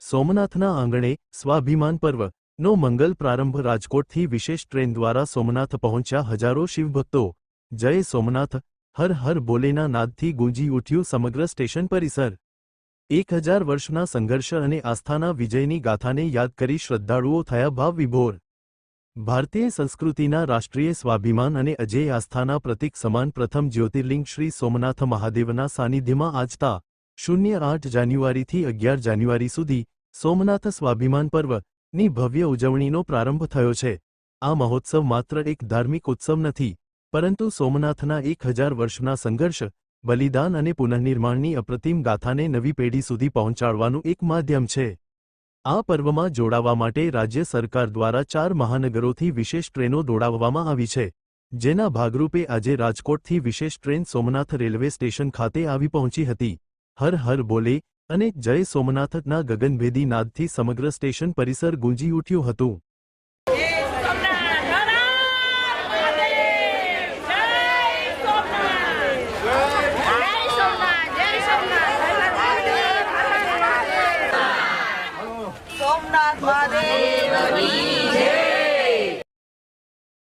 સોમનાથના આંગણે સ્વાભિમાન પર્વનો મંગલ પ્રારંભ રાજકોટથી વિશેષ ટ્રેન દ્વારા સોમનાથ પહોંચ્યા હજારો શિવભક્તો। જય સોમનાથ હર હર બોલેના નાદથી ગૂંજી ઉઠ્યું સમગ્ર સ્ટેશન પરિસર। 1000 વર્ષના સંઘર્ષ અને આસ્થાના વિજયની ગાથાને યાદ કરી શ્રદ્ધાળુઓ થયા ભાવ વિભોર। ભારતીય સંસ્કૃતિના રાષ્ટ્રીય સ્વાભિમાન અને અજેય આસ્થાના પ્રતીક સમાન પ્રથમ જ્યોતિર્લિંગ શ્રી સોમનાથ મહાદેવના સાનિધ્યમાં આજતા 08 જાન્યુઆરીથી 11 જાન્યુઆરી સુધી સોમનાથ સ્વાભિમાન પર્વની ભવ્ય ઉજવણીનો પ્રારંભ થયો છે। આ મહોત્સવ માત્ર એક ધાર્મિક ઉત્સવ નથી, પરંતુ સોમનાથના 1000 વર્ષના સંઘર્ષ, બલિદાન અને પુનઃનિર્માણની અપ્રતિમ ગાથાને નવી પેઢી સુધી પહોંચાડવાનું એક માધ્યમ છે। આ પર્વમાં જોડાવા માટે રાજ્ય સરકાર દ્વારા 4 મહાનગરોથી વિશેષ ટ્રેનો દોડાવવામાં આવી છે, જેના ભાગરૂપે આજે રાજકોટથી વિશેષ ટ્રેન સોમનાથ રેલવે સ્ટેશન ખાતે આવી પહોંચી હતી। હર હર બોલે અને જય સોમનાથના ગગનભેદી નાદથી સમગ્ર સ્ટેશન પરિસર ગુંજી ઉઠ્યું હતું। સોમનાથ મહાદેવ કી જય।